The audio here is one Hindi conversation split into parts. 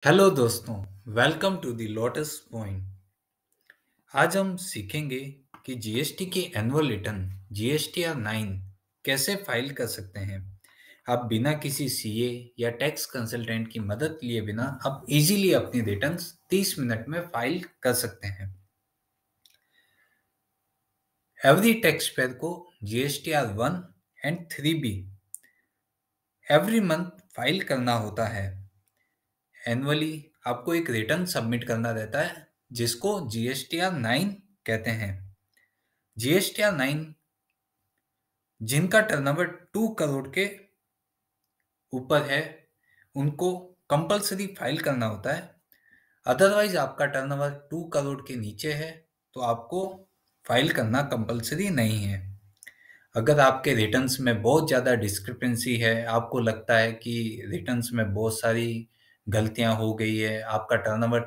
हेलो दोस्तों, welcome to the Lotus Point. आज हम सीखेंगे कि जीएसटी की एनुअल रिटर्न जीएसटीआर 9 कैसे फाइल कर सकते हैं। आप बिना किसी सीए या टैक्स कंसल्टेंट की मदद लिए बिना आप इजीली अपनी रिटर्न्स 30 मिनट में फाइल कर सकते हैं। एवरी टैक्स पेयर को GSTR 1 and 3B every month file करना होता है। एनुअली आपको एक रिटर्न सबमिट करना रहता है जिसको जीएसटीआर 9 कहते हैं। जीएसटीआर 9 जिनका टर्नओवर 2 करोड़ के ऊपर है उनको कंपलसरी फाइल करना होता है। अदरवाइज आपका टर्नओवर 2 करोड़ के नीचे है तो आपको फाइल करना कंपलसरी नहीं है। अगर आपके रिटर्न्स में बहुत ज़्यादा डिस्क्रिपेंसी है, आपको लगता है कि रिटर्न्स में बहुत सारी गलतियां हो गई है, आपका टर्नओवर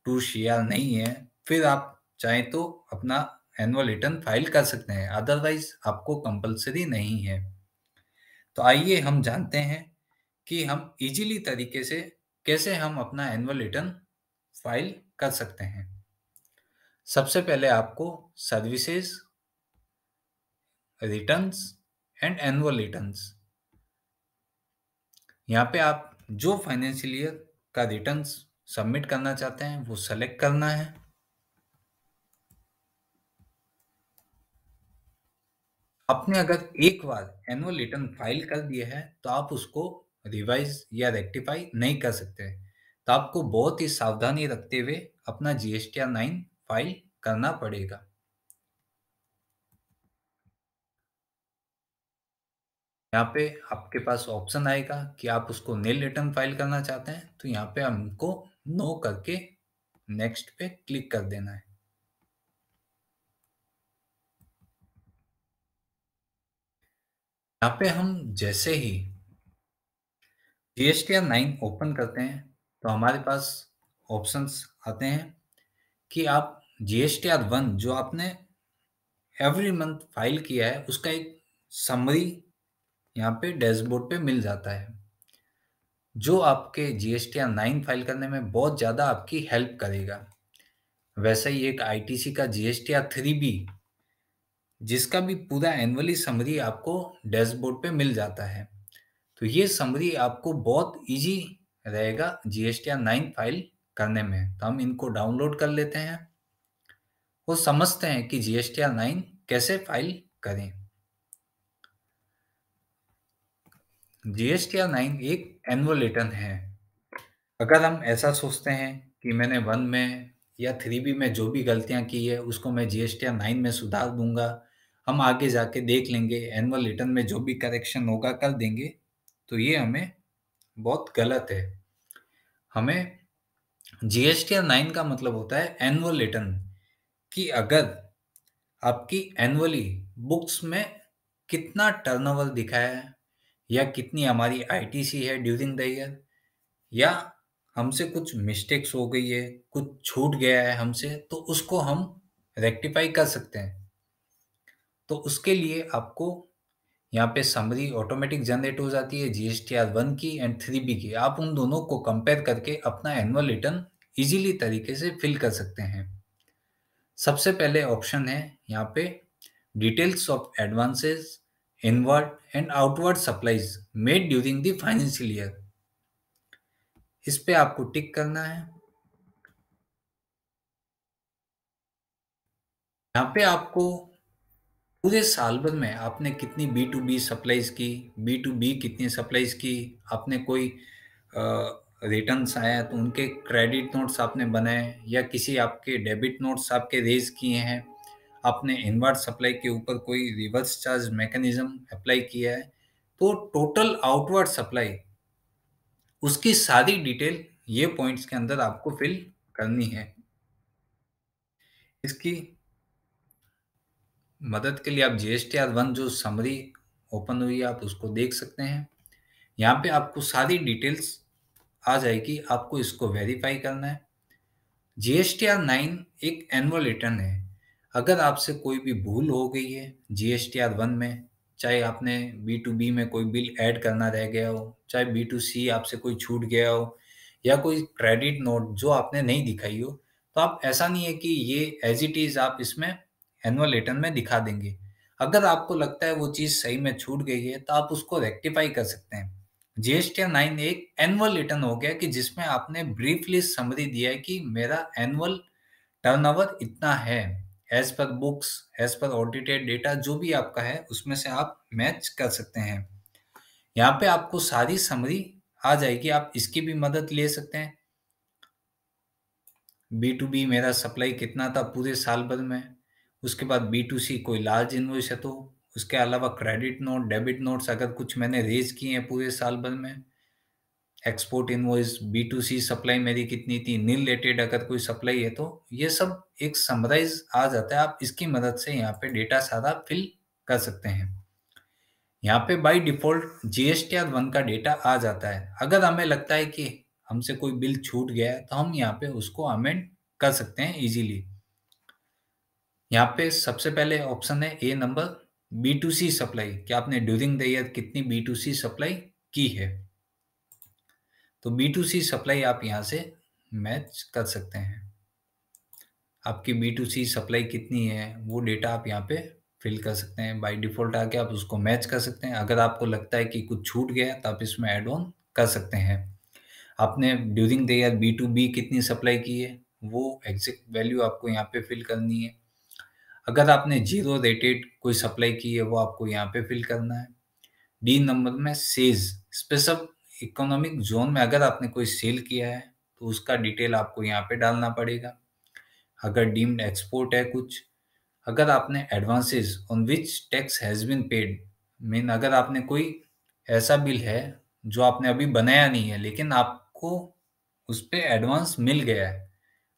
2 सीआर नहीं है, फिर आप चाहें तो अपना एनुअल रिटर्न फाइल कर सकते हैं। अदरवाइज आपको कंपलसरी नहीं है। तो आइए हम जानते हैं कि हम इजीली तरीके से कैसे हम अपना एनुअल रिटर्न फाइल कर सकते हैं। सबसे पहले आपको services, returns and annual returns, यहाँ पे आप जो फाइनेंशियल ईयर का रिटर्न्स सबमिट करना चाहते हैं वो सेलेक्ट करना है। आपने अगर एक बार एनुअल रिटर्न फाइल कर दिया है तो आप उसको रिवाइज या रेक्टिफाई नहीं कर सकते। तो आपको बहुत ही सावधानी रखते हुए अपना जीएसटीआर 9 फाइल करना पड़ेगा। यहाँ पे आपके पास ऑप्शन आएगा कि आप उसको नील रिटर्न फाइल करना चाहते हैं, तो यहाँ पे हमको नो करके नेक्स्ट पे क्लिक कर देना है। यहाँ पे हम जैसे ही जीएसटीआर 9 ओपन करते हैं तो हमारे पास ऑप्शंस आते हैं कि आप जीएसटीआर 1 जो आपने एवरी मंथ फाइल किया है उसका एक समरी यहाँ पे डैशबोर्ड पे मिल जाता है, जो आपके जीएसटीआर 9 फाइल करने में बहुत ज़्यादा आपकी हेल्प करेगा। वैसे ही एक आईटीसी का जीएसटीआर 3B जिसका भी पूरा एनुअली समरी आपको डैशबोर्ड पे मिल जाता है। तो ये समरी आपको बहुत इजी रहेगा जीएसटीआर 9 फाइल करने में। तो हम इनको डाउनलोड कर लेते हैं और समझते हैं कि जीएसटीआर 9 कैसे फाइल करें। जीएसटीआर 9 एक एनुअल रिटर्न है। अगर हम ऐसा सोचते हैं कि मैंने 1 में या 3B में जो भी गलतियां की है उसको मैं जीएसटीआर 9 में सुधार दूंगा, हम आगे जाके देख लेंगे, एनुअल रिटर्न में जो भी करेक्शन होगा कर देंगे, तो ये हमें बहुत गलत है। हमें जीएसटीआर 9 का मतलब होता है एनुअल रिटर्न, कि अगर आपकी एनुअली बुक्स में कितना टर्नओवर दिखाया है या कितनी हमारी आईटीसी है ड्यूरिंग द ईयर, या हमसे कुछ मिस्टेक्स हो गई है, कुछ छूट गया है हमसे, तो उसको हम रेक्टिफाई कर सकते हैं। तो उसके लिए आपको यहाँ पे समरी ऑटोमेटिक जनरेट हो जाती है जीएसटीआर 1 की एंड 3B की। आप उन दोनों को कंपेयर करके अपना एनुअल रिटर्न इजीली तरीके से फिल कर सकते हैं। सबसे पहले ऑप्शन है यहाँ पे details of advances, inward and outward supplies made during the financial year. इस पे आपको टिक करना है। यहाँ पे आपको पूरे साल भर में आपने कितनी बी टू बी सप्लाईज की, बी टू बी कितनी सप्लाईज की, आपने कोई रिटर्न्स आया तो उनके क्रेडिट नोट्स आपने बनाए या किसी आपके डेबिट नोट्स आपके रेज किए हैं, आपने इनवर्ड सप्लाई के ऊपर कोई रिवर्स चार्ज मैकेनिज्म अप्लाई किया है, तो टोटल आउटवर्ड सप्लाई उसकी सारी डिटेल ये पॉइंट्स के अंदर आपको फिल करनी है। इसकी मदद के लिए आप जीएसटीआर 1 जो समरी ओपन हुई है आप उसको देख सकते हैं। यहाँ पे आपको सारी डिटेल्स आ जाएगी, आपको इसको वेरीफाई करना है। जीएसटीआर 9 एक एनुअल रिटर्न है। अगर आपसे कोई भी भूल हो गई है जीएसटीआर 1 में, चाहे आपने बी टू बी में कोई बिल ऐड करना रह गया हो, चाहे बी टू सी आपसे कोई छूट गया हो, या कोई क्रेडिट नोट जो आपने नहीं दिखाई हो, तो आप ऐसा नहीं है कि ये एज़ इट इज़ आप इसमें एनुअल रिटर्न में दिखा देंगे। अगर आपको लगता है वो चीज़ सही में छूट गई है, तो आप उसको रेक्टिफ़ाई कर सकते हैं। जीएसटी 9 एक एनुअल रिटर्न हो गया कि जिसमें आपने ब्रीफली समरी दिया है कि मेरा एनुअल टर्नओवर इतना है, as per books, as per audited data जो भी आपका है, उसमें से आप मैच कर सकते हैं। यहाँ पे आपको सारी समरी आ जाएगी, आप इसकी भी मदद ले सकते हैं। बी टू बी मेरा सप्लाई कितना था पूरे साल भर में, उसके बाद बी टू सी कोई लार्ज इन्वॉइस है तो, उसके अलावा क्रेडिट नोट, डेबिट नोट्स अगर कुछ मैंने रेज किए हैं पूरे साल भर में, export invoice, B to C supply मेरी कितनी थी, नील रिलेटेड अगर कोई सप्लाई है तो ये सब एक समराइज आ जाता है। आप इसकी मदद से यहाँ पे डेटा सारा फिल कर सकते हैं। यहाँ पे बाय डिफ़ॉल्ट जीएसटीआर 1 का डेटा आ जाता है। अगर हमें लगता है कि हमसे कोई बिल छूट गया है, तो हम यहाँ पे उसको अमेंड कर सकते हैं इज़िली। यहाँ पे सबसे पहले ऑप्शन है ए नंबर, बी2सी सप्लाई, कि आपने ड्यूरिंग द ईयर कितनी बी2सी सप्लाई की है। तो बी2सी सप्लाई आप यहाँ से मैच कर सकते हैं। आपकी बी2सी सप्लाई कितनी है, वो डेटा आप यहाँ पे फिल कर सकते हैं। बाय डिफ़ॉल्ट आके आप उसको मैच कर सकते हैं। अगर आपको लगता है कि कुछ छूट गया है, तो आप इसमें ऐड ऑन कर सकते हैं। आपने during the year B to B कितनी सप्लाई की है, वो एग्जैक्ट वैल्यू आपको यहाँ पे फिल करनी है। अगर आपने जीरो रेटेड कोई सप्लाई की है, वो आपको यहाँ पे फिल करना है। डी नंबर में सेज, स्पेशल इकोनॉमिक जोन में अगर आपने कोई सेल किया है, तो उसका डिटेल आपको यहाँ पे डालना पड़ेगा। अगर डीम्ड एक्सपोर्ट है कुछ, अगर आपने advances on which tax has been paid, mean अगर आपने कोई ऐसा बिल है जो आपने अभी बनाया नहीं है लेकिन आपको उस पे एडवांस मिल गया है,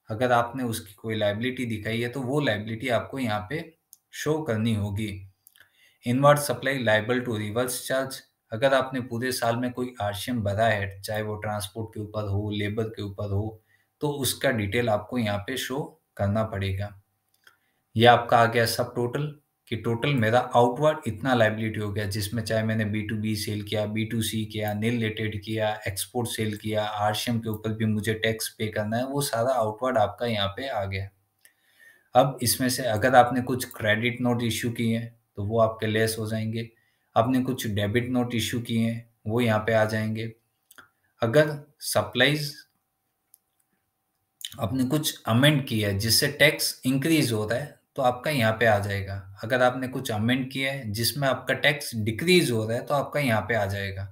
अगर आपने उसकी कोई लायबिलिटी दिखाई है तो वो लायबिलिटी आपको यहाँ पे शो करनी होगी। Inward supply liable to reverse charge, अगर आपने पूरे साल में कोई आरसीएम भरा है, चाहे वो ट्रांसपोर्ट के ऊपर हो, लेबर के ऊपर हो, तो उसका डिटेल आपको यहाँ पे शो करना पड़ेगा। ये आपका आ गया सब टोटल, कि टोटल मेरा आउटवर्ड इतना लायबिलिटी हो गया, जिसमें चाहे मैंने बी टू बी सेल किया, बी टू सी किया, नील रिलेटेड किया, एक्सपोर्ट सेल किया, आरसीएम के ऊपर भी मुझे टैक्स पे करना है, वो सारा आउटवर्ड आपका यहाँ पे आ गया। अब इसमें से अगर आपने कुछ क्रेडिट नोट इश्यू किए हैं, तो वो आपके लेस हो जाएंगे। आपने कुछ डेबिट नोट इश्यू किए हैं, वो यहाँ पे आ जाएंगे। अगर सप्लाईज आपने कुछ अमेंड किया है जिससे टैक्स इंक्रीज हो रहा है, तो आपका यहाँ पे आ जाएगा। अगर आपने कुछ अमेंड किया है जिसमें आपका टैक्स डिक्रीज हो रहा है, तो आपका यहाँ पे आ जाएगा।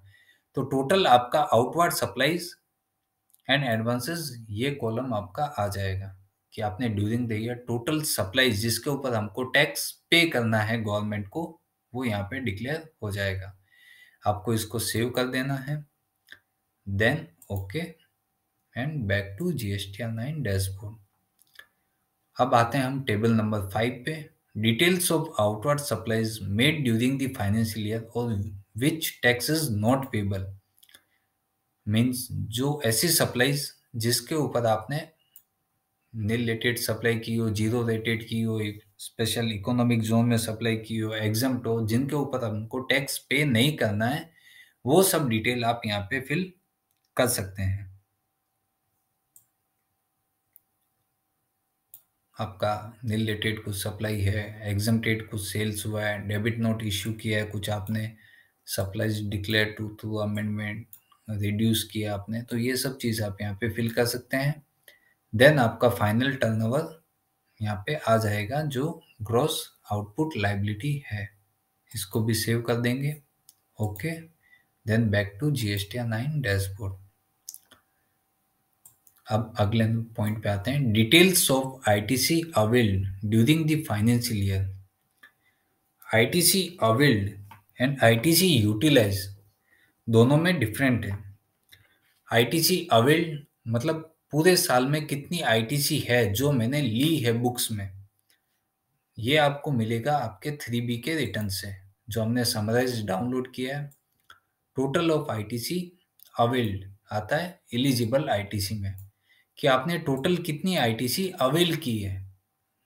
तो टोटल आपका आउटवर्ड सप्लाईज एंड एडवांसेस, ये कॉलम आपका आ जाएगा कि आपने during the year total supplies जिसके ऊपर हमको टैक्स पे करना है गवर्नमेंट को, वो यहाँ पे डिक्लेयर हो जाएगा। आपको इसको सेव कर देना है, then okay and back to GSTR 9 dashboard. अब आते हैं हम टेबल नंबर 5 पे, details of outward supplies made during the financial year और which tax is not payable, means जो ऐसी सप्लाईज जिसके ऊपर आपने नील रेटेड सप्लाई की हो, जीरो रेटेड की हो, स्पेशल इकोनॉमिक जोन में सप्लाई की हो, एग्जम्प्ट हो, जिनके ऊपर हमको टैक्स पे नहीं करना है, वो सब डिटेल आप यहाँ पे फिल कर सकते हैं। आपका नील रिलेटेड कुछ सप्लाई है, एग्जम्प्टेड कुछ सेल्स हुआ है, डेबिट नोट इश्यू किया है, कुछ आपने supplies declare to through amendment reduce किया आपने, तो ये सब चीज़ आप यहाँ पे फिल कर सकते हैं। देन आपका फाइनल टर्नओवर यहाँ पे आ जाएगा जो ग्रॉस आउटपुट लायबिलिटी है, इसको भी सेव कर देंगे। Okay, then back to GSTR 9 dashboard. अब अगले पॉइंट पे आते हैं, details of ITC availed during the financial year. ITC availed and ITC utilise दोनों में डिफरेंट है। आईटीसी अवेल्ड मतलब पूरे साल में कितनी आईटीसी है जो मैंने ली है बुक्स में, ये आपको मिलेगा आपके 3B के रिटर्न से, जो हमने समराइज डाउनलोड किया है। टोटल ऑफ आईटीसी अवेल्ड आता है एलिजिबल आईटीसी में, कि आपने टोटल कितनी आईटीसी अवेल की है,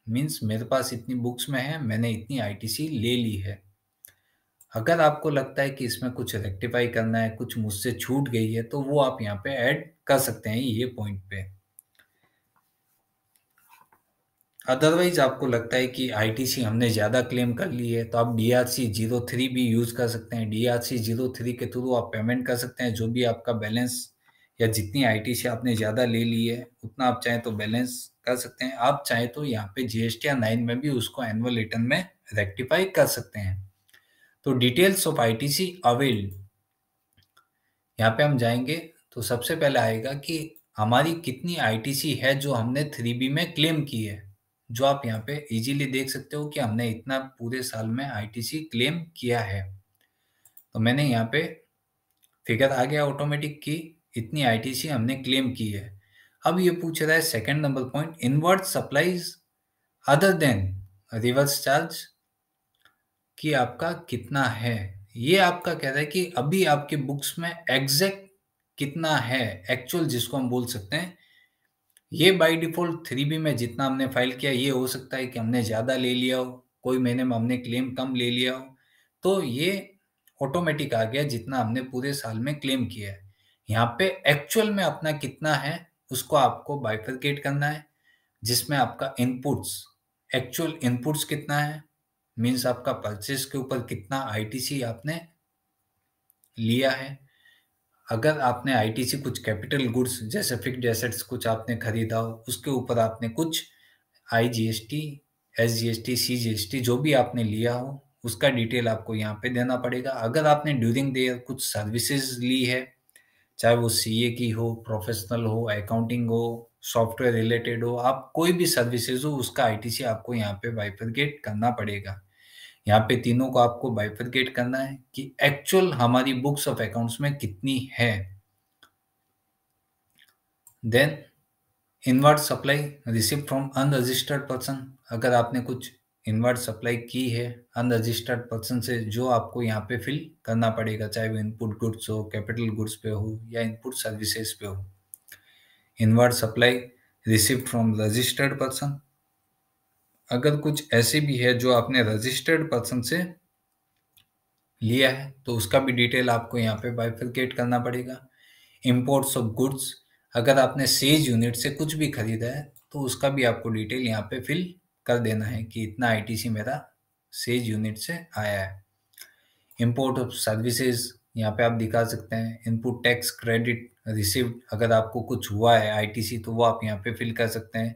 मीन्स मेरे पास इतनी बुक्स में है, मैंने इतनी आईटीसी ले ली है। अगर आपको लगता है कि इसमें कुछ रेक्टिफाई करना है, कुछ मुझसे छूट गई है, तो वो आप यहाँ पे ऐड कर सकते हैं ये पॉइंट पे। अदरवाइज आपको लगता है कि आईटीसी हमने ज़्यादा क्लेम कर ली है, तो आप DRC-03 भी यूज़ कर सकते हैं। DRC-03 के थ्रू आप पेमेंट कर सकते हैं, जो भी आपका बैलेंस या जितनी आईटीसी आपने ज़्यादा ले ली है, उतना आप चाहें तो बैलेंस कर सकते हैं। आप चाहें तो यहाँ पे जीएसटी 9 में भी उसको एनुअल रिटर्न में रेक्टिफाई कर सकते हैं। तो डिटेल्स ऑफ आईटीसी अवेल्ड, यहाँ पे हम जाएंगे तो सबसे पहले आएगा कि हमारी कितनी आईटीसी है जो हमने 3B में क्लेम की है, जो आप यहाँ पे इजीली देख सकते हो कि हमने इतना पूरे साल में आईटीसी क्लेम किया है। तो मैंने यहाँ पे फिगर आ गया ऑटोमेटिक कि इतनी आईटीसी हमने क्लेम की है। अब ये पूछ रहा है second number point, invert supplies other than reverse charge कि आपका कितना है। ये आपका कह रहा है कि अभी आपके बुक्स में एग्जैक्ट कितना है, एक्चुअल जिसको हम बोल सकते हैं। ये बाय डिफ़ॉल्ट 3B में जितना हमने फ़ाइल किया, ये हो सकता है कि हमने ज़्यादा ले लिया हो, कोई महीने में हमने क्लेम कम ले लिया हो, तो ये ऑटोमेटिक आ गया जितना हमने पूरे साल में क्लेम किया है। यहाँ पे एक्चुअल में अपना कितना है, उसको आपको बाइफरकेट करना है, जिसमें आपका इनपुट्स, एक्चुअल इनपुट्स कितना है, मीन्स आपका परचेज़ के ऊपर कितना आईटीसी आपने लिया है। अगर आपने आईटीसी कुछ कैपिटल गुड्स जैसे फिक्स्ड एसेट्स कुछ आपने खरीदा हो, उसके ऊपर आपने कुछ आईजीएसटी, एसजीएसटी, सीजीएसटी जो भी आपने लिया हो, उसका डिटेल आपको यहाँ पे देना पड़ेगा। अगर आपने ड्यूरिंग द ईयर कुछ सर्विसेज ली है, चाहे वो सीए की हो, प्रोफेशनल हो, अकाउंटिंग हो, सॉफ्टवेयर रिलेटेड हो, आप कोई भी सर्विसेज हो, उसका आईटीसी आपको यहाँ पे बाइफरकेट करना पड़ेगा। यहाँ पे तीनों को आपको बाइफरकेट करना है कि एक्चुअल हमारी बुक्स ऑफ अकाउंट्स में कितनी है। Then inward supply receipt from unregistered person, अगर आपने कुछ इनवर्ट सप्लाई की है अनरजिस्टर्ड पर्सन से, जो आपको यहाँ पे फिल करना पड़ेगा, चाहे वो इनपुट गुड्स हो, कैपिटल गुड्स पे हो या इनपुट सर्विसेज पे हो। Invert supply receipt from registered person, अगर कुछ ऐसे भी है जो आपने रजिस्टर्ड पर्सन से लिया है, तो उसका भी डिटेल आपको यहाँ पे बाइफरकेट करना पड़ेगा। इंपोर्ट्स ऑफ गुड्स, अगर आपने सेज यूनिट से कुछ भी खरीदा है, तो उसका भी आपको डिटेल यहाँ पे फिल कर देना है कि इतना आईटीसी मेरा सेज यूनिट से आया है। इंपोर्ट ऑफ सर्विसेज, यहाँ पे आप दिखा सकते हैं इनपुट टैक्स क्रेडिट रिसीव्ड, अगर आपको कुछ हुआ है आईटीसी तो वो आप यहाँ पे फिल कर सकते हैं।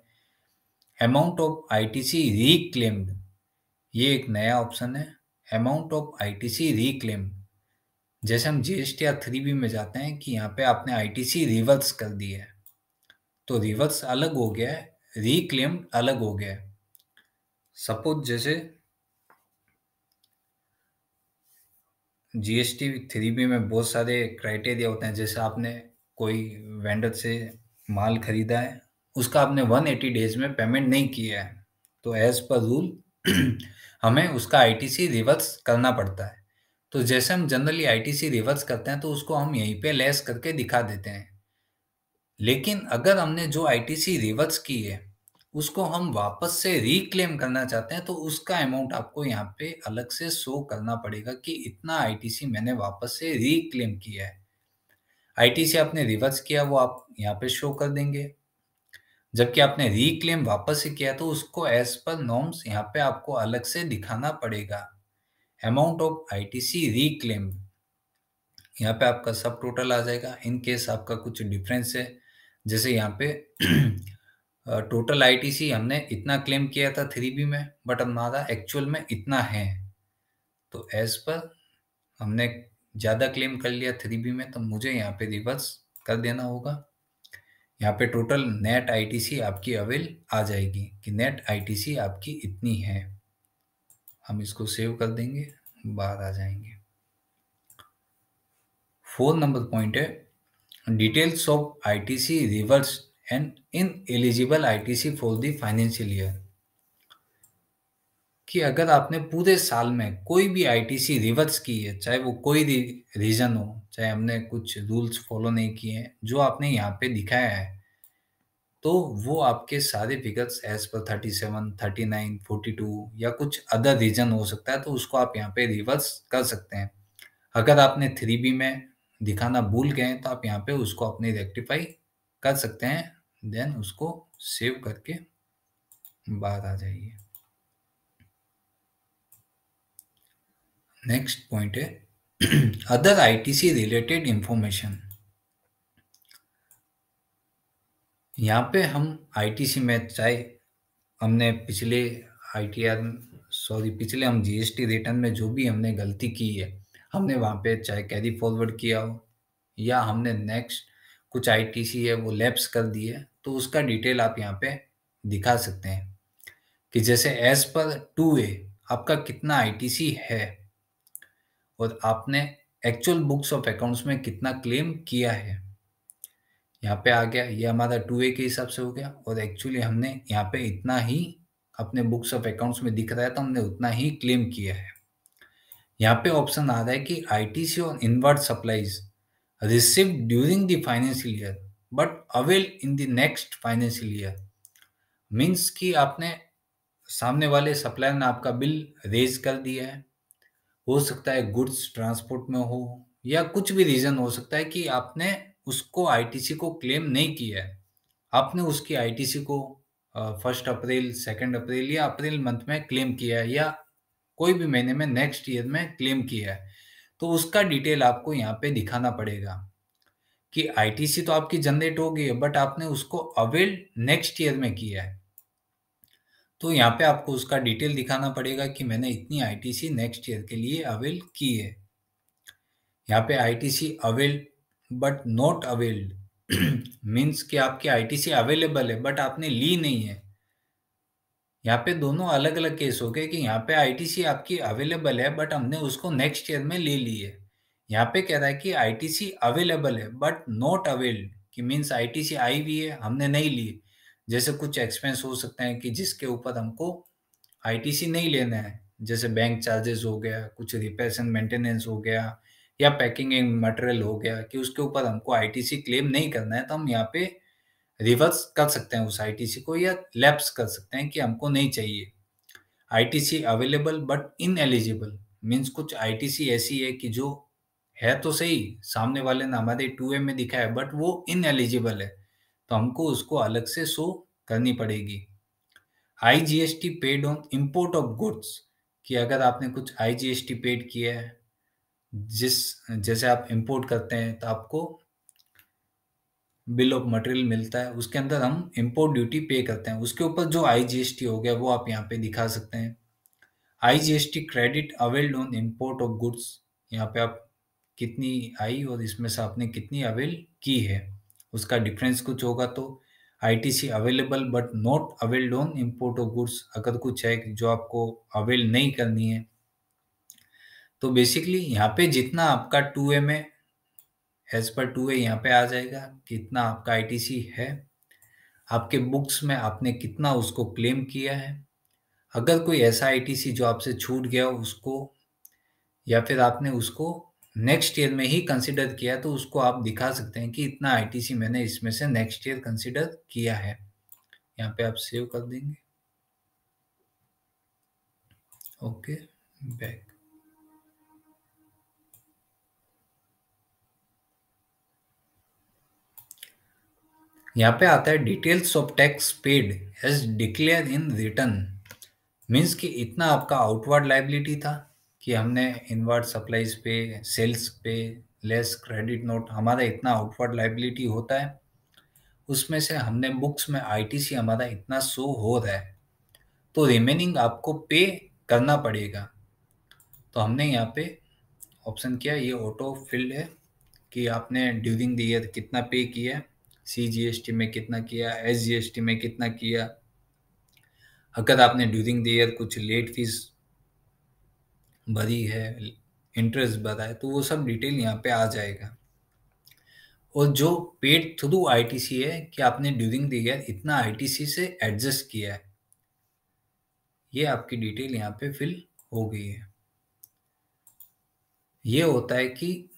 अमाउंट ऑफ आईटीसी रीक्लेम्ड, ये एक नया ऑप्शन है, अमाउंट ऑफ आईटीसी रीक्लेम्ड। जैसे हम जीएसटी या 3B में जाते हैं कि यहाँ पे आपने आईटीसी रिवर्स कर दी है, तो रिवर्स अलग हो गया है, रीक्लेम्ड अलग हो गया है। सपोज जैसे जीएसटी 3B में बहुत सारे क्राइटेरिया होते हैं, जैसे आपने कोई वेंडर से माल खरीदा है, उसका आपने 180 डेज में पेमेंट नहीं किया है, तो एज पर रूल हमें उसका आईटीसी रिवर्स करना पड़ता है। तो जैसे हम जनरली आईटीसी रिवर्स करते हैं, तो उसको हम यहीं पे लेस करके दिखा देते हैं। लेकिन अगर हमने जो आईटीसी रिवर्स की है, उसको हम वापस से रीक्लेम करना चाहते हैं, तो उसका अमाउंट आपको यहाँ पे अलग से शो करना पड़ेगा कि इतना आईटीसी मैंने वापस से रीक्लेम किया है। आईटीसी आपने रिवर्स किया, वो आप यहाँ पे शो कर देंगे, जबकि आपने रीक्लेम वापस से किया तो उसको एज पर नॉर्म्स यहाँ पे आपको अलग से दिखाना पड़ेगा। अमाउंट ऑफ आईटीसी रीक्लेम, यहाँ पे आपका सब टोटल आ जाएगा। इन केस आपका कुछ डिफरेंस है, जैसे यहाँ पे टोटल आईटीसी हमने इतना क्लेम किया था 3B में, बट हमारा एक्चुअल में इतना है, तो एज पर हमने ज़्यादा क्लेम कर लिया 3B में, तो मुझे यहाँ पे रिवर्स कर देना होगा। यहाँ पे टोटल नेट आईटीसी आपकी अवेल आ जाएगी कि नेट आईटीसी आपकी इतनी है। हम इसको सेव कर देंगे, बाहर आ जाएंगे। 4 नंबर पॉइंट है details of ITC reverse and ineligible ITC for the financial year, कि अगर आपने पूरे साल में कोई भी आईटीसी रिवर्स की है, चाहे वो कोई रीजन हो, चाहे हमने कुछ रूल्स फॉलो नहीं किए हैं, जो आपने यहाँ पे दिखाया है, तो वो आपके सारे फिगर्स एज़ पर 37, 39, 42 या कुछ अदर रीज़न हो सकता है, तो उसको आप यहाँ पे रिवर्स कर सकते हैं। अगर आपने 3B में दिखाना भूल गए हैं, तो आप यहाँ पे उसको अपने रेक्टिफ़ाई कर सकते हैं, देन उसको सेव करके बाहर आ जाइए। नेक्स्ट पॉइंट है अदर आईटीसी रिलेटेड इंफॉर्मेशन। यहाँ पे हम आईटीसी में चाहे हमने पिछले हम जीएसटी रिटर्न में जो भी हमने गलती की है, हमने वहाँ पे चाहे कैरी फॉरवर्ड किया हो या हमने नेक्स्ट कुछ आईटीसी है वो लैप्स कर दी है, तो उसका डिटेल आप यहाँ पे दिखा सकते हैं कि जैसे एज पर 2A आपका कितना आईटीसी है और आपने एक्चुअल बुक्स ऑफ अकाउंट्स में कितना क्लेम किया है। यहाँ पे आ गया, ये हमारा 2A के हिसाब से हो गया और एक्चुअली हमने यहाँ पे इतना ही अपने बुक्स ऑफ अकाउंट्स में दिख रहा है, तो हमने उतना ही क्लेम किया है। यहाँ पे ऑप्शन आ रहा है कि आईटीसी और invert supplies received during the financial year but avail in the next financial year. Means कि आपने सामने वाले सप्लायर ने आपका बिल रेज कर दिया है, हो सकता है गुड्स ट्रांसपोर्ट में हो या कुछ भी रीज़न हो सकता है कि आपने उसको आईटीसी को क्लेम नहीं किया है। आपने उसकी आईटीसी को 1 अप्रैल, 2 अप्रैल या अप्रैल मंथ में क्लेम किया है या कोई भी महीने में नेक्स्ट ईयर में क्लेम किया है। तो उसका डिटेल आपको यहाँ पे दिखाना पड़ेगा कि आईटीसी तो आपकी जनरेट हो गई है बट आपने उसको अवेल नेक्स्ट ईयर में किया है। तो यहाँ पे आपको उसका डिटेल दिखाना पड़ेगा कि मैंने इतनी आईटीसी नेक्स्ट ईयर के लिए अवेल की है। यहाँ पे ITC avail but not availed means कि आपकी आईटीसी अवेलेबल है बट आपने ली नहीं है। यहाँ पे दोनों अलग अलग केस हो गए कि यहाँ पे आईटीसी आपकी अवेलेबल है बट हमने उसको नेक्स्ट ईयर में ले ली है। यहाँ पे कह रहा है कि आईटीसी अवेलेबल है बट नॉट अवेल्ड, कि मीन्स आईटीसी आई हुई है हमने नहीं ली। जैसे कुछ एक्सपेंस हो सकते हैं कि जिसके ऊपर हमको आईटीसी नहीं लेना है, जैसे बैंक चार्जेस हो गया, कुछ रिपेयर्स एंड मेंटेनेंस हो गया या पैकिंग एंड मटेरियल हो गया कि उसके ऊपर हमको आईटीसी क्लेम नहीं करना है, तो हम यहाँ पे रिवर्स कर सकते हैं उस आईटीसी को या लैप्स कर सकते हैं कि हमको नहीं चाहिए। ITC available but ineligible means कुछ आईटीसी ऐसी है कि जो है तो सही, सामने वाले ने हमारे 2A में दिखा है बट वो इनएलिजिबल है, तो हमको उसको अलग से शो करनी पड़ेगी। IGST paid on import of goods, कि अगर आपने कुछ आईजीएसटी पेड किया है, जैसे आप इंपोर्ट करते हैं तो आपको बिल ऑफ मटेरियल मिलता है, उसके अंदर हम इंपोर्ट ड्यूटी पे करते हैं, उसके ऊपर जो आईजीएसटी हो गया वो आप यहाँ पे दिखा सकते हैं। IGST credit availed on import of goods, यहाँ पे आप कितनी आई और इसमें से आपने कितनी अवेल की है, उसका डिफरेंस कुछ होगा तो ITC available but not availed on import of goods, अगर कुछ है जो आपको अवेल नहीं करनी है। तो बेसिकली यहाँ पे जितना आपका 2A में एज पर 2A यहाँ पे आ जाएगा, कितना आपका आईटीसी है, आपके बुक्स में आपने कितना उसको क्लेम किया है, अगर कोई ऐसा आईटीसी जो आपसे छूट गया उसको या फिर आपने उसको नेक्स्ट ईयर में ही कंसिडर किया तो उसको आप दिखा सकते हैं कि इतना आईटीसी मैंने इसमें से नेक्स्ट ईयर कंसिडर किया है। यहाँ पे आप सेव कर देंगे। Okay, back. यहाँ पे आता है details of tax paid as declare in return, means कि इतना आपका आउटवर्ड लाइबिलिटी था कि हमने इनवर्ड सप्लाईज पे, सेल्स पे लेस क्रेडिट नोट, हमारा इतना आउटवर्ड लाइबिलिटी होता है, उसमें से हमने बुक्स में आईटीसी हमारा इतना शो हो रहा है, तो रिमेनिंग आपको पे करना पड़ेगा। तो हमने यहाँ पे ऑप्शन किया, ये ऑटो फिल्ड है कि आपने ड्यूरिंग द ईयर कितना पे किया, सीजीएसटी में कितना किया, एसजीएसटी में कितना किया, अगर आपने ड्यूरिंग द ईयर कुछ लेट फीस भरी है, इंटरेस्ट भरा है, तो वो सब डिटेल यहाँ पे आ जाएगा। और जो पेड थ्रू आईटीसी है कि आपने ड्यूरिंग द ईयर इतना आईटीसी से एडजस्ट किया है, ये आपकी डिटेल यहाँ पे फिल हो गई है। ये होता है कि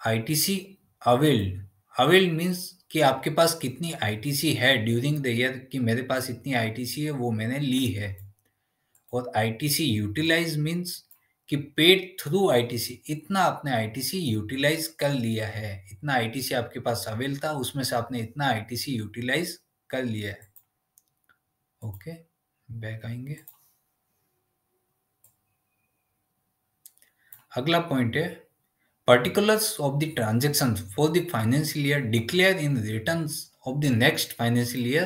आईटीसी अवेल्ड, अवेल्ड मीन्स कि आपके पास कितनी आईटीसी है ड्यूरिंग द ईयर, कि मेरे पास इतनी आईटीसी है वो मैंने ली है। और आईटीसी यूटिलाइज मीन्स कि पेड थ्रू आईटीसी, इतना आपने आईटीसी यूटिलाइज कर लिया है, इतना आईटीसी आपके पास अवेल था, उसमें से आपने इतना आईटीसी यूटिलाइज कर लिया है। ओके, बैक आएंगे। अगला पॉइंट है particulars of the transactions for the financial year declare in returns of the next financial year,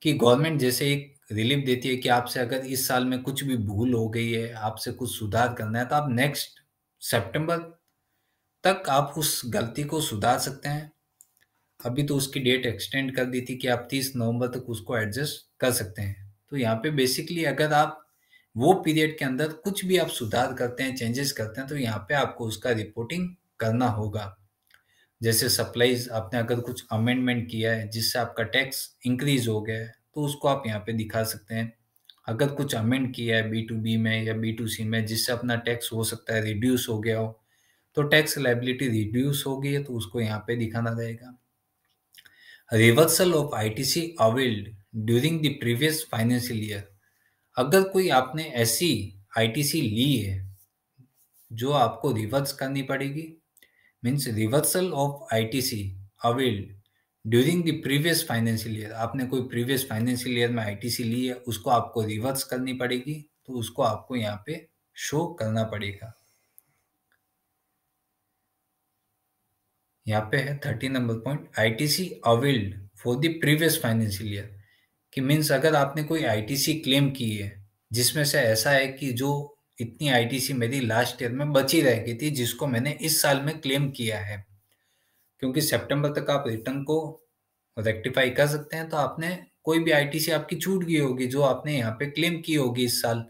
कि गवर्नमेंट जैसे एक रिलीफ देती है कि आपसे अगर इस साल में कुछ भी भूल हो गई है, आपसे कुछ सुधार करना है, तो आप नेक्स्ट सितंबर तक आप उस गलती को सुधार सकते हैं। अभी तो उसकी डेट एक्सटेंड कर दी थी कि आप 30 नवंबर तक उसको एडजस्ट कर सकते हैं। तो यहाँ पे बेसिकली अगर आप वो पीरियड के अंदर कुछ भी आप सुधार करते हैं, चेंजेस करते हैं, तो यहाँ पे आपको उसका रिपोर्टिंग करना होगा। जैसे सप्लाईज आपने अगर कुछ अमेंडमेंट किया है जिससे आपका टैक्स इंक्रीज हो गया है, तो उसको आप यहाँ पे दिखा सकते हैं। अगर कुछ अमेंड किया है बी टू बी में या बी टू सी में जिससे अपना टैक्स हो सकता है रिड्यूस हो गया हो, तो टैक्स लायबिलिटी रिड्यूस हो गई है, तो उसको यहाँ पे दिखाना रहेगा। Reversal of ITC availed during the previous financial year, अगर कोई आपने ऐसी आईटीसी ली है जो आपको रिवर्स करनी पड़ेगी, means reversal of ITC availed during the previous financial year, आपने कोई प्रीवियस फाइनेंशियल ईयर में आईटीसी ली है, उसको आपको रिवर्स करनी पड़ेगी, तो उसको आपको यहाँ पे शो करना पड़ेगा। यहाँ पे है 30 number point, ITC availed for the previous financial year, कि मीन्स अगर आपने कोई आईटीसी क्लेम की है जिसमें से ऐसा है कि जो इतनी आईटीसी मेरी लास्ट ईयर में बची रह गई थी जिसको मैंने इस साल में क्लेम किया है, क्योंकि सितंबर तक आप रिटर्न को रेक्टिफाई कर सकते हैं, तो आपने कोई भी आईटीसी आपकी छूट गई होगी जो आपने यहाँ पे क्लेम की होगी इस साल,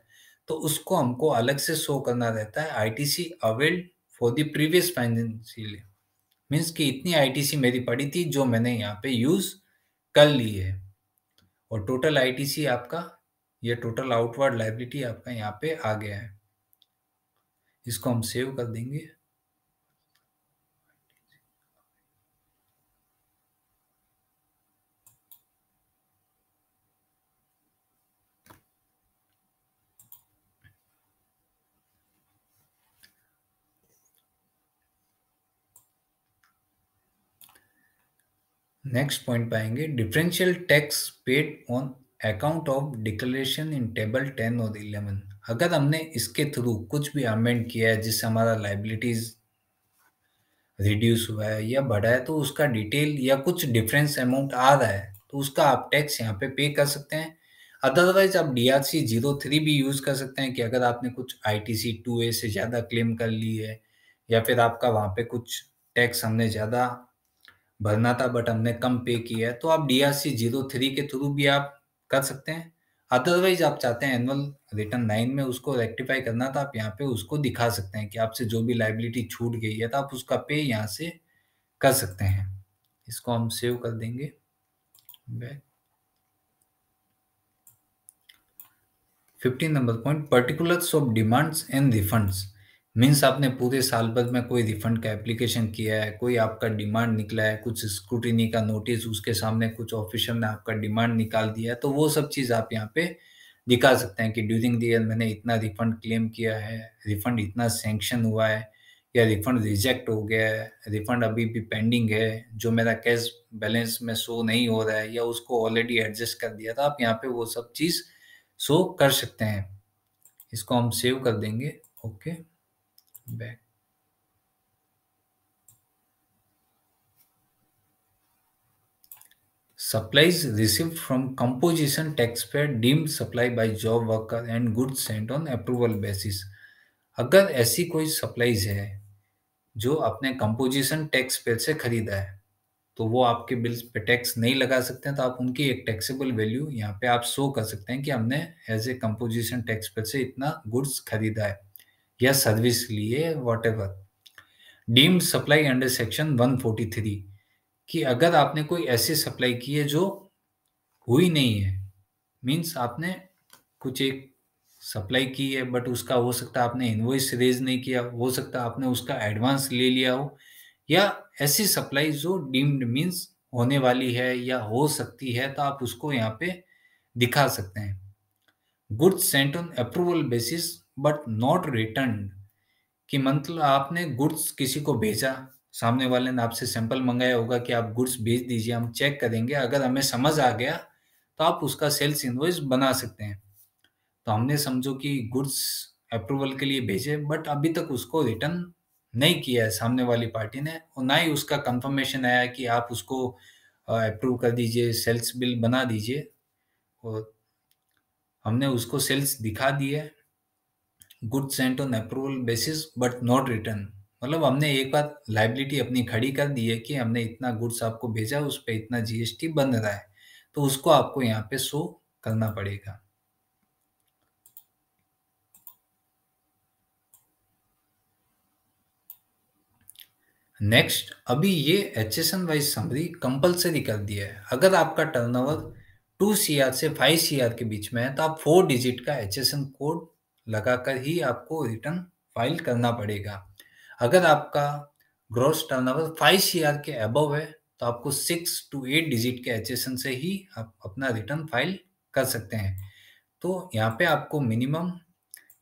तो उसको हमको अलग से शो करना रहता है ITC availed for the previous financial year, means कि इतनी आईटीसी मेरी पड़ी थी जो मैंने यहाँ पे यूज कर ली है। और टोटल आईटीसी आपका, ये टोटल आउटवर्ड लायबिलिटी आपका यहाँ पे आ गया है। इसको हम सेव कर देंगे। नेक्स्ट पॉइंट पाएंगे differential tax paid on account of declaration in table 10 और 11, अगर हमने इसके थ्रू कुछ भी अमेंड किया है जिससे हमारा लाइबिलिटीज रिड्यूस हुआ है या बढ़ा है, तो उसका डिटेल या कुछ डिफरेंस अमाउंट आ रहा है, तो उसका आप टैक्स यहाँ पे कर सकते हैं। अदरवाइज आप DRC 03 भी यूज कर सकते हैं कि अगर आपने कुछ ITC 2A से ज़्यादा क्लेम कर ली है या फिर आपका वहाँ पे कुछ टैक्स हमने ज़्यादा भरना था बट हमने कम पे किया है, तो आप DRC 03 के थ्रू भी आप कर सकते हैं। अदरवाइज आप चाहते हैं एनुअल रिटर्न 9 में उसको रेक्टिफाई करना, तो आप यहाँ पे उसको दिखा सकते हैं कि आपसे जो भी लाइबिलिटी छूट गई है तो आप उसका पे यहाँ से कर सकते हैं। इसको हम सेव कर देंगे back. 15 number point particulars of demands and refunds, means आपने पूरे साल भर में कोई रिफंड का एप्लीकेशन किया है, कोई आपका डिमांड निकला है, कुछ स्क्रूटिनी का नोटिस उसके सामने कुछ ऑफिसर ने आपका डिमांड निकाल दिया है, तो वो सब चीज़ आप यहाँ पे दिखा सकते हैं कि ड्यूरिंग द ईयर मैंने इतना रिफंड क्लेम किया है, रिफंड इतना सैंक्शन हुआ है या रिफंड रिजेक्ट हो गया है, रिफंड अभी भी पेंडिंग है, जो मेरा कैश बैलेंस में शो नहीं हो रहा है या उसको ऑलरेडी एडजस्ट कर दिया था, आप यहाँ पे वो सब चीज़ शो कर सकते हैं। इसको हम सेव कर देंगे। Okay, back. Supplies received from composition taxpayer deemed supply by job worker and goods sent on approval basis, अगर ऐसी कोई सप्लाईज है जो आपने कंपोजिशन टैक्स पेयर से खरीदा है, तो वो आपके बिल्स पे टैक्स नहीं लगा सकते हैं, तो आप उनकी एक टैक्सेबल वैल्यू यहाँ पे आप शो कर सकते हैं कि हमने as a composition tax payer से इतना गुड्स खरीदा है या सर्विस ली है, whatever. Deemed supply under section 143, कि अगर आपने कोई ऐसी सप्लाई की है जो हुई नहीं है, मीन्स आपने कुछ एक सप्लाई की है बट उसका हो सकता है आपने इनवॉइस रेज नहीं किया, हो सकता है आपने उसका एडवांस ले लिया हो, या ऐसी सप्लाई जो डीम्ड मीन्स होने वाली है या हो सकती है, तो आप उसको यहाँ पे दिखा सकते हैं। Goods Saint on approval basis but not returned, कि मतलब आपने गुड्स किसी को भेजा, सामने वाले ने आपसे सैंपल मंगाया होगा कि आप गुड्स भेज दीजिए, हम चेक करेंगे, अगर हमें समझ आ गया तो आप उसका सेल्स इनवॉइस बना सकते हैं। तो हमने समझो कि गुड्स अप्रूवल के लिए भेजे, बट अभी तक उसको रिटर्न नहीं किया है सामने वाली पार्टी ने, और ना ही उसका कंफर्मेशन आया कि आप उसको अप्रूव कर दीजिए, सेल्स बिल बना दीजिए, और हमने उसको सेल्स दिखा दिए, goods Saint on approval basis but not return. मतलब हमने एक बार लाइबिलिटी अपनी खड़ी कर दी है कि हमने इतना गुड्स आपको भेजा, उस पे इतना जीएसटी बन रहा है, तो उसको आपको यहाँ पे शो करना पड़ेगा। नेक्स्ट, अभी ये एचएसएन वाइज समरी कंपलसरी कर दिया है। अगर आपका टर्नओवर 2 सीआर से 5 सीआर के बीच में है, तो आप 4 डिजिट का एचएसएन कोड लगाकर ही आपको रिटर्न फाइल करना पड़ेगा। अगर आपका ग्रॉस टर्नओवर 5 सीआर के अबव है, तो आपको 6 टू 8 डिजिट के एचएसएन से ही आप अपना रिटर्न फाइल कर सकते हैं। तो यहाँ पे आपको मिनिमम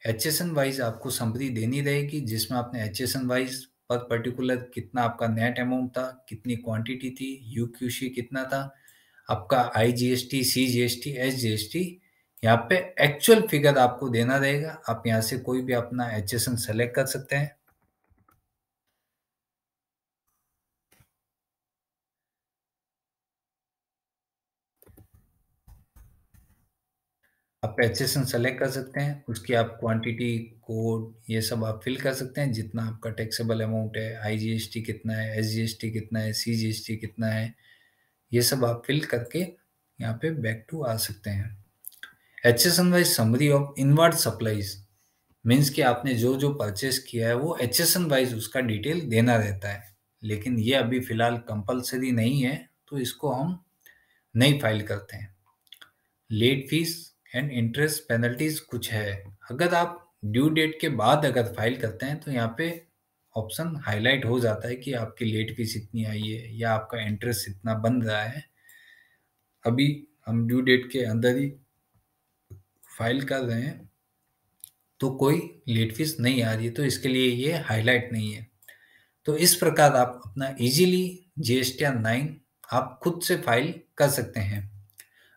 एचएसएन वाइज आपको समरी देनी रहेगी, जिसमें आपने एचएसएन वाइज पर पर्टिकुलर कितना आपका नेट अमाउंट था, कितनी क्वांटिटी थी, यूक्यूसी कितना था, आपका आईजीएसटी, सीजीएसटी, एसजीएसटी, यहाँ पे एक्चुअल फिगर आपको देना रहेगा। आप यहाँ से कोई भी अपना एचएसएन सेलेक्ट कर सकते हैं। आप एचएसएन सेलेक्ट कर सकते हैं, उसकी आप क्वांटिटी, कोड, ये सब आप फिल कर सकते हैं, जितना आपका टैक्सेबल अमाउंट है, आईजीएसटी कितना है, एसजीएसटी कितना है, सीजीएसटी कितना है, ये सब आप फिल करके यहाँ पे बैक टू आ सकते हैं। HSN wise summary of inward supplies means कि आपने जो जो परचेस किया है वो एचएसएन वाइज उसका डिटेल देना रहता है, लेकिन ये अभी फिलहाल कंपलसरी नहीं है, तो इसको हम नहीं फाइल करते हैं। Late fee and interest penalties कुछ है। अगर आप ड्यू डेट के बाद अगर फाइल करते हैं, तो यहाँ पे ऑप्शन हाईलाइट हो जाता है कि आपकी लेट फीस इतनी आई है या आपका इंटरेस्ट इतना बन रहा है। अभी हम ड्यू डेट के अंदर ही फाइल कर रहे हैं, तो कोई लेट फीस नहीं आ रही है, तो इसके लिए ये हाईलाइट नहीं है। तो इस प्रकार आप अपना इजीली जीएसटीआर 9 आप खुद से फाइल कर सकते हैं।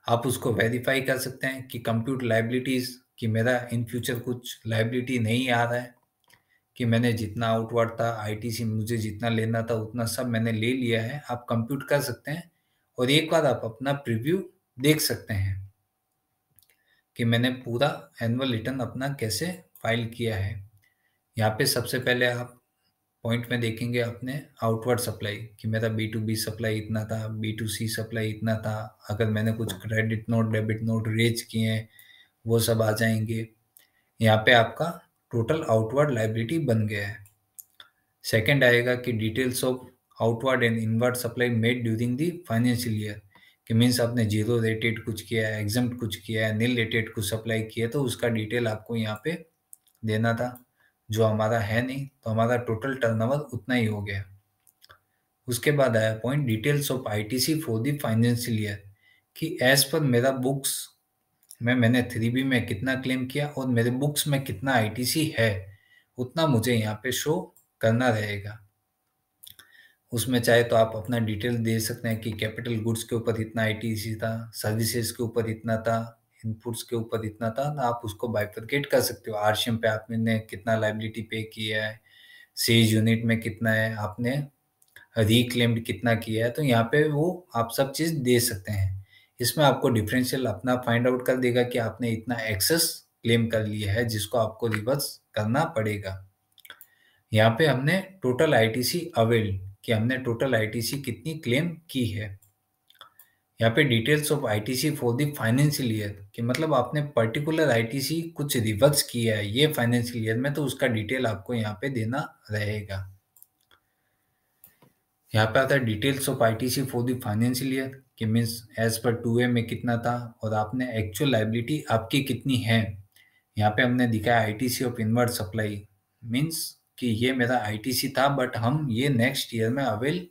आप उसको वेरीफाई कर सकते हैं कि कंप्यूट लाइबिलिटीज, कि मेरा इन फ्यूचर कुछ लाइबिलिटी नहीं आ रहा है, कि मैंने जितना आउटवर्ड था, आईटीसी मुझे जितना लेना था उतना सब मैंने ले लिया है, आप कंप्यूट कर सकते हैं। और एक बार आप अपना प्रीव्यू देख सकते हैं कि मैंने पूरा एनुअल रिटर्न अपना कैसे फाइल किया है। यहाँ पे सबसे पहले आप पॉइंट में देखेंगे अपने आउटवर्ड सप्लाई, कि मेरा बी टू बी सप्लाई इतना था, बी टू सी सप्लाई इतना था, अगर मैंने कुछ credit note, debit note raise किए हैं, वो सब आ जाएंगे। यहाँ पे आपका टोटल आउटवर्ड लाइबिलिटी बन गया है। सेकंड आएगा कि details of outward and inward supply made during the financial year, कि मीन्स आपने जीरो रेटेड कुछ किया है, एग्जम्प्ट कुछ किया है, नील रेटेड कुछ सप्लाई किया है, तो उसका डिटेल आपको यहाँ पे देना था, जो हमारा है नहीं, तो हमारा टोटल टर्नओवर उतना ही हो गया। उसके बाद आया point details of ITC for the financial year, कि एज पर मेरा बुक्स में मैंने 3B में कितना क्लेम किया और मेरे बुक्स में कितना आईटीसी है, उतना मुझे यहाँ पे शो करना रहेगा। उसमें चाहे तो आप अपना डिटेल दे सकते हैं कि कैपिटल गुड्स के ऊपर इतना आईटीसी था, सर्विसेज के ऊपर इतना था, इनपुट्स के ऊपर इतना था, तो आप उसको बाइफरकेट कर सकते हो। आरसीएम पे आपने कितना लाइबिलिटी पे किया है, सेज यूनिट में कितना है, आपने रिक्लेम्ड कितना किया है, तो यहाँ पे वो आप सब चीज़ दे सकते हैं। इसमें आपको डिफरेंशियल अपना फाइंड आउट कर देगा कि आपने इतना एक्सेस क्लेम कर लिया है, जिसको आपको रिवर्स करना पड़ेगा। यहाँ पे हमने टोटल आईटीसी अवेल, कि हमने टोटल आईटीसी कितनी क्लेम की है। यहाँ पे details of ITC for the financial year, कि मतलब आपने पर्टिकुलर आईटीसी कुछ रिवर्स किया है ये फाइनेंशियल ईयर में, तो उसका डिटेल आपको यहाँ पे देना रहेगा। यहाँ पे आता है details of ITC for the financial year, कि मीन्स एज पर 2A में कितना था और आपने एक्चुअल लाइबिलिटी आपकी कितनी है। यहाँ पे हमने दिखाया ITC of inward supply, means कि ये मेरा आईटीसी था, बट हम ये नेक्स्ट ईयर में अवेल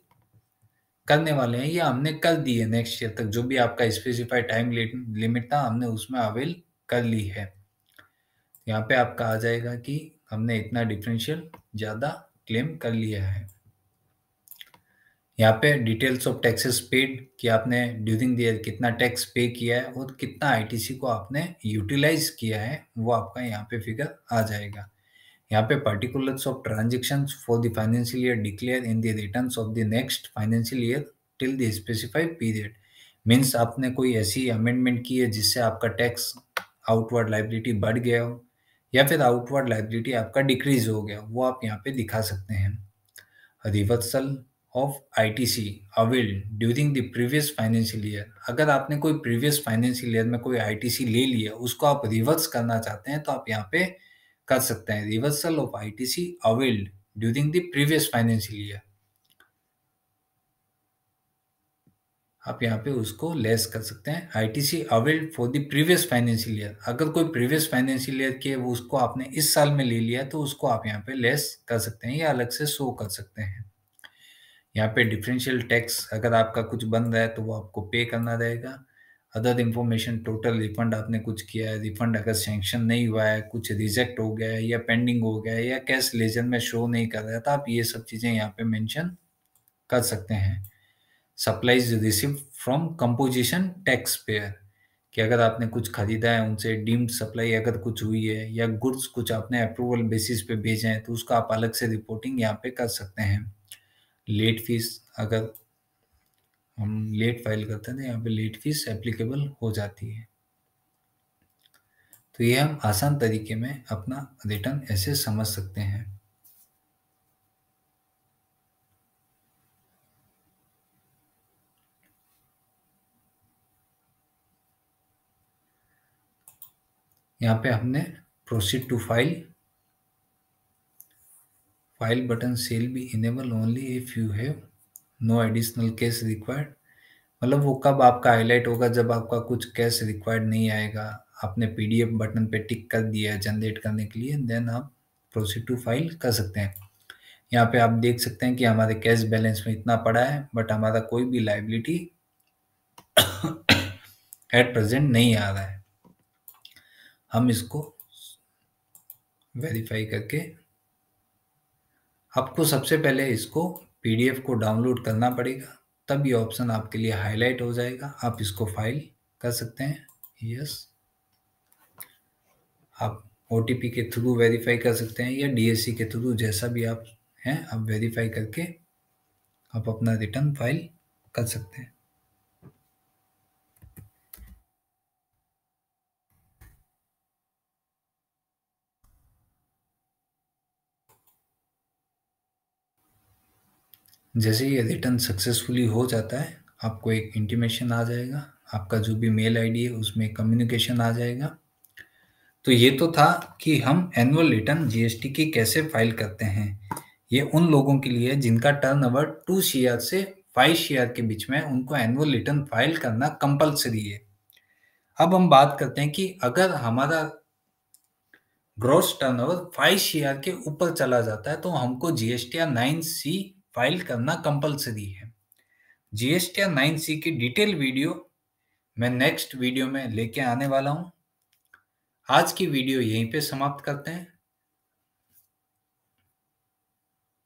करने वाले हैं या हमने कर दी है नेक्स्ट ईयर तक, जो भी आपका स्पेसिफाइड टाइम लिमिट था हमने उसमें अवेल कर ली है। यहाँ पे आपका आ जाएगा कि हमने इतना डिफरेंशियल ज़्यादा क्लेम कर लिया है। यहाँ पे डिटेल्स ऑफ टैक्सेस पेड कि आपने ड्यूरिंग द ईयर कितना टैक्स पे किया है और कितना आईटीसी को आपने यूटिलाइज किया है, वो आपका यहाँ पे फिगर आ जाएगा। यहाँ पे particulars of transactions for the financial year declare in the returns of the next financial year till the specified period. Means आपने कोई ऐसी अमेंडमेंट की है जिससे आपका टैक्स आउटवर्ड लाइबिलिटी बढ़ गया हो या फिर आउटवर्ड लाइबिलिटी आपका डिक्रीज हो गया, वो आप यहाँ पे दिखा सकते हैं। Reversal of ITC availed during the previous financial year. अगर आपने कोई प्रीवियस फाइनेंशियल ईयर में कोई आईटीसी ले लिया, उसको आप रिवर्स करना चाहते हैं, तो आप यहाँ पे कर सकते हैं reversal of ITC availed during the previous financial year. आप यहाँ पे उसको लेस कर सकते हैं, ITC availed for the previous financial year. अगर कोई प्रीवियस फाइनेंशियल ईयर के वो उसको आपने इस साल में ले लिया, तो उसको आप यहाँ पे लेस कर सकते हैं या अलग से शो कर सकते हैं। यहाँ पे डिफरेंशियल टैक्स अगर आपका कुछ बन रहा है तो वो आपको पे करना रहेगा। अदर इन्फॉर्मेशन टोटल रिफंड आपने कुछ किया है, रिफंड अगर सैंक्शन नहीं हुआ है, कुछ रिजेक्ट हो गया है या पेंडिंग हो गया है या कैश लेजर में शो नहीं कर रहा है, तो आप ये सब चीज़ें यहाँ पे मेंशन कर सकते हैं। Supplies receive from composition tax pair कि अगर आपने कुछ खरीदा है उनसे डीम्ड सप्लाई अगर कुछ हुई है या गुड्स कुछ आपने अप्रूवल बेसिस पे भेजे हैं, तो उसका आप अलग से रिपोर्टिंग यहाँ पे कर सकते हैं। लेट फीस अगर हम लेट फाइल करते हैं तो यहाँ पे लेट फीस एप्लीकेबल हो जाती है। तो ये हम आसान तरीके में अपना रिटर्न ऐसे समझ सकते हैं। यहाँ पे हमने proceed to file button shall be enable only if you have no additional cash required. मतलब वो कब आपका हाईलाइट होगा, जब आपका कुछ कैश रिक्वायर्ड नहीं आएगा, आपने पीडीएफ बटन पे टिक कर दिया है जनरेट करने के लिए, देन आप प्रोसीड टू फाइल कर सकते हैं। यहाँ पे आप देख सकते हैं कि हमारे कैश बैलेंस में इतना पड़ा है, बट हमारा कोई भी लाइबिलिटी एट प्रेजेंट नहीं आ रहा है। हम इसको वेरीफाई करके, आपको सबसे पहले इसको पीडीएफ को डाउनलोड करना पड़ेगा, तब ये ऑप्शन आपके लिए हाईलाइट हो जाएगा। आप इसको फाइल कर सकते हैं, यस। आप ओटीपी के थ्रू वेरीफाई कर सकते हैं या डीएससी के थ्रू, जैसा भी आप हैं, आप वेरीफाई करके आप अपना रिटर्न फाइल कर सकते हैं। जैसे ही रिटर्न सक्सेसफुली हो जाता है, आपको एक इंटीमेशन आ जाएगा, आपका जो भी मेल आईडी है उसमें कम्युनिकेशन आ जाएगा। तो ये तो था कि हम एनुअल रिटर्न जीएसटी की कैसे फाइल करते हैं। ये उन लोगों के लिए जिनका टर्नओवर 2 सीआर से 5 सीआर के बीच में, उनको एनुअल रिटर्न फाइल करना कंपलसरी है। अब हम बात करते हैं कि अगर हमारा ग्रॉस टर्नओवर 5 सीआर के ऊपर चला जाता है, तो हमको जीएसटीआर 9C फाइल करना कंपलसरी है। जीएसटीआर 9C की डिटेल वीडियो मैं नेक्स्ट वीडियो में लेके आने वाला हूँ। आज की वीडियो यहीं पे समाप्त करते हैं।